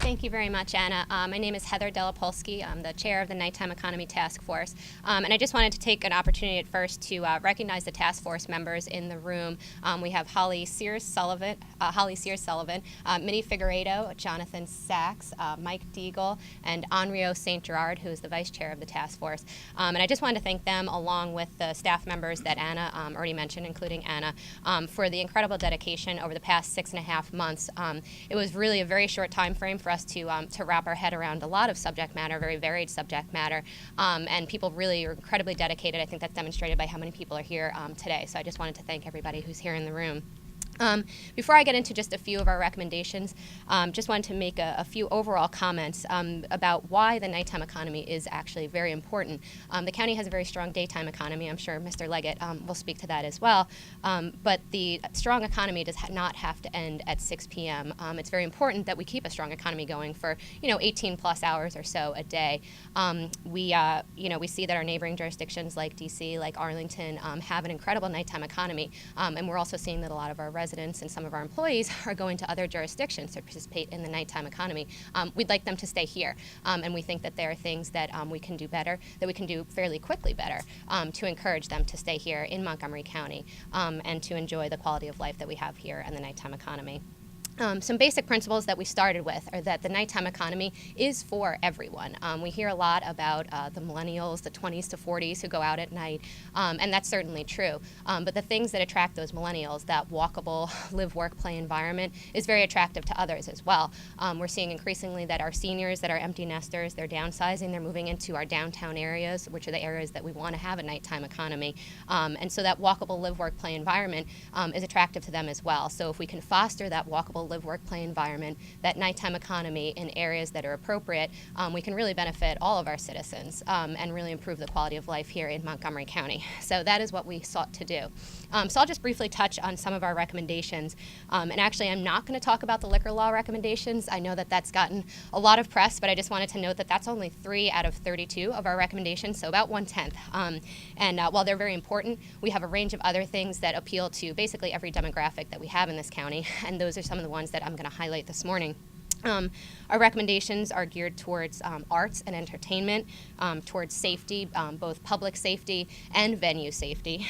Thank you very much, Anna. My name is Heather Dlhopolsky. I'm the chair of the Nighttime Economy Task Force. And I just wanted to take an opportunity at first to recognize the task force members in the room. We have Holly Sears-Sullivan, Minnie Figueredo, Jonathan Sachs, Mike Deagle, and Enrio St. Gerard, who is the vice chair of the task force. And I just wanted to thank them, along with the staff members that Anna already mentioned, including Anna, for the incredible dedication over the past 6.5 months. It was really a very short time frame for us to wrap our head around a lot of subject matter, very varied subject matter, and people really are incredibly dedicated. I think that's demonstrated by how many people are here today. So I just wanted to thank everybody who's here in the room. Before I get into just a few of our recommendations, just wanted to make a few overall comments about why the nighttime economy is actually very important. The county has a very strong daytime economy. I'm sure Mr. Leggett will speak to that as well. But the strong economy does not have to end at 6 p.m. It's very important that we keep a strong economy going for 18 plus hours or so a day. We see that our neighboring jurisdictions like D.C., like Arlington, have an incredible nighttime economy, and we're also seeing that a lot of our residents and some of our employees are going to other jurisdictions to participate in the nighttime economy. We'd like them to stay here, and we think that there are things that we can do better, that we can do fairly quickly better, to encourage them to stay here in Montgomery County and to enjoy the quality of life that we have here in the nighttime economy. Some basic principles that we started with are that the nighttime economy is for everyone. We hear a lot about the millennials, the 20s to 40s who go out at night, and that's certainly true. But the things that attract those millennials, that walkable live, work, play environment, is very attractive to others as well. We're seeing increasingly that our seniors that are empty nesters, they're downsizing, they're moving into our downtown areas, which are the areas that we want to have a nighttime economy. And so that walkable live, work, play environment is attractive to them as well. So if we can foster that walkable live, work, play environment, that nighttime economy in areas that are appropriate, we can really benefit all of our citizens and really improve the quality of life here in Montgomery County. So that is what we sought to do. So I'll just briefly touch on some of our recommendations. And actually, I'm not going to talk about the liquor law recommendations. I know that that's gotten a lot of press, but I just wanted to note that that's only 3 out of 32 of our recommendations, so about 1/10. And while they're very important, we have a range of other things that appeal to basically every demographic that we have in this county, and those are some of the ones that I'm going to highlight this morning. Our recommendations are geared towards arts and entertainment, towards safety, both public safety and venue safety,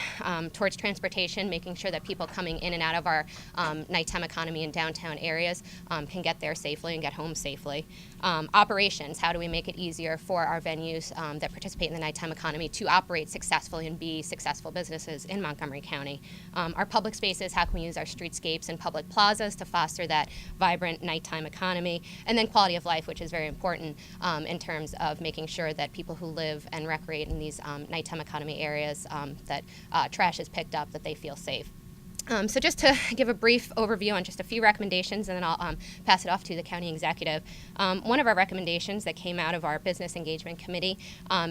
towards transportation, making sure that people coming in and out of our nighttime economy in downtown areas can get there safely and get home safely. Operations, how do we make it easier for our venues that participate in the nighttime economy to operate successfully and be successful businesses in Montgomery County? Our public spaces, how can we use our streetscapes and public plazas to foster that vibrant nighttime economy? And then quality of life, which is very important in terms of making sure that people who live and recreate in these nighttime economy areas, that trash is picked up, that they feel safe. So just to give a brief overview on just a few recommendations, and then I'll pass it off to the county executive. One of our recommendations that came out of our business engagement committee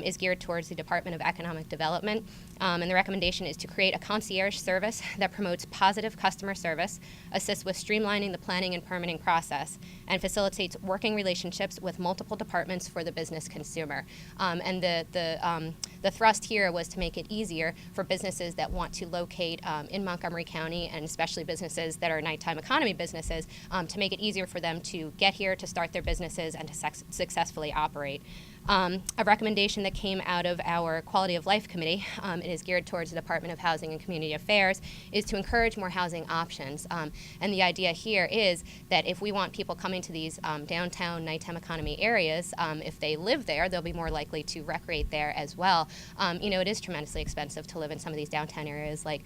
is geared towards the Department of Economic Development. And the recommendation is to create a concierge service that promotes positive customer service, assists with streamlining the planning and permitting process, and facilitates working relationships with multiple departments for the business consumer. And the thrust here was to make it easier for businesses that want to locate in Montgomery County, and especially businesses that are nighttime economy businesses, to make it easier for them to get here, to start their businesses, and to successfully operate. A recommendation that came out of our Quality of Life Committee, it is geared towards the Department of Housing and Community Affairs, is to encourage more housing options. And the idea here is that if we want people coming to these downtown nighttime economy areas, if they live there, they'll be more likely to recreate there as well. It is tremendously expensive to live in some of these downtown areas like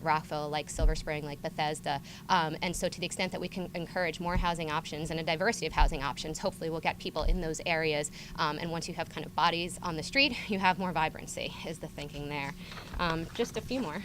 Rockville, like Silver Spring, like Bethesda. And so to the extent that we can encourage more housing options and a diversity of housing options, hopefully we'll get people in those areas. And once you have kind of bodies on the street, you have more vibrancy, is the thinking there. Just a few more.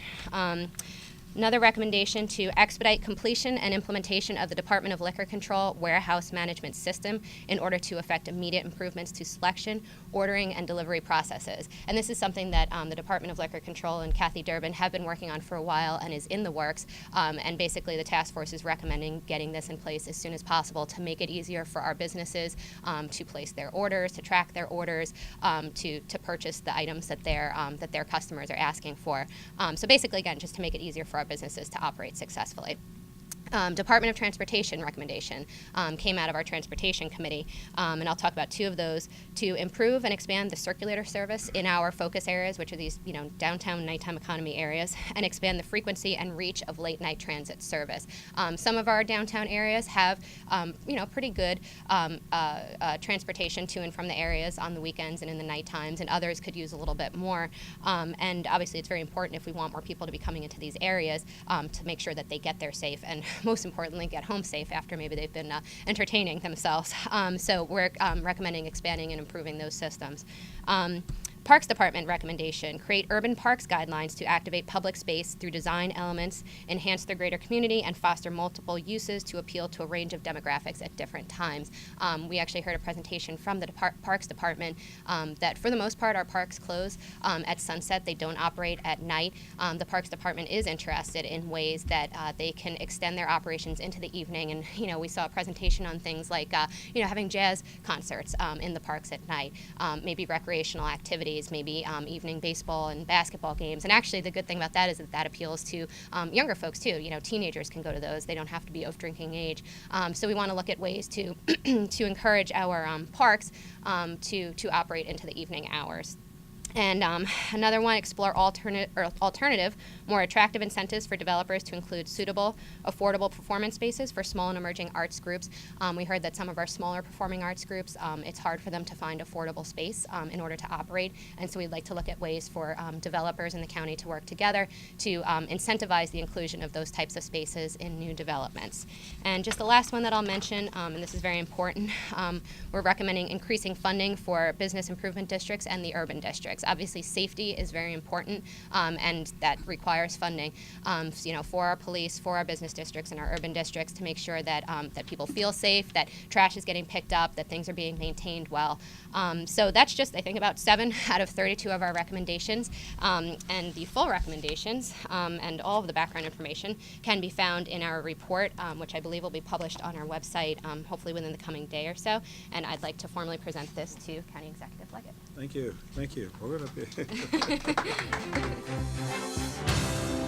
Another recommendation to expedite completion and implementation of the Department of Liquor Control warehouse management system in order to effect immediate improvements to selection, ordering, and delivery processes. And this is something that the Department of Liquor Control and Kathy Durbin have been working on for a while and is in the works. And basically the task force is recommending getting this in place as soon as possible to make it easier for our businesses to place their orders, to track their orders, to purchase the items that their customers are asking for. So basically, again, just to make it easier for our businesses to operate successfully. Department of Transportation recommendation came out of our Transportation Committee, and I'll talk about two of those: to improve and expand the circulator service in our focus areas, which are these, downtown nighttime economy areas, and expand the frequency and reach of late night transit service. Some of our downtown areas have, pretty good transportation to and from the areas on the weekends and in the night times, and others could use a little bit more. And obviously, it's very important if we want more people to be coming into these areas to make sure that they get there safe and most importantly, get home safe after maybe they've been entertaining themselves. So we're recommending expanding and improving those systems. Parks Department recommendation: create urban parks guidelines to activate public space through design elements, enhance their greater community, and foster multiple uses to appeal to a range of demographics at different times. We actually heard a presentation from the Parks Department that for the most part our parks close at sunset. They don't operate at night. The Parks Department is interested in ways that they can extend their operations into the evening, and we saw a presentation on things like having jazz concerts in the parks at night, maybe recreational activities, maybe evening baseball and basketball games. And actually the good thing about that is that appeals to younger folks too. Teenagers can go to those. They don't have to be of drinking age. So we want to look at ways to to encourage our parks to operate into the evening hours. And another one: explore alternative, more attractive incentives for developers to include suitable, affordable performance spaces for small and emerging arts groups. We heard that some of our smaller performing arts groups, it's hard for them to find affordable space in order to operate. And so we'd like to look at ways for developers in the county to work together to incentivize the inclusion of those types of spaces in new developments. And just the last one that I'll mention, and this is very important, we're recommending increasing funding for business improvement districts and the urban districts. Obviously, safety is very important, and that requires funding, for our police, for our business districts, and our urban districts to make sure that that people feel safe, that trash is getting picked up, that things are being maintained well. So that's just, I think, about 7 out of 32 of our recommendations, and the full recommendations and all of the background information can be found in our report, which I believe will be published on our website, hopefully within the coming day or so. And I'd like to formally present this to County Executive Leggett. Thank you. Thank you. We're going to be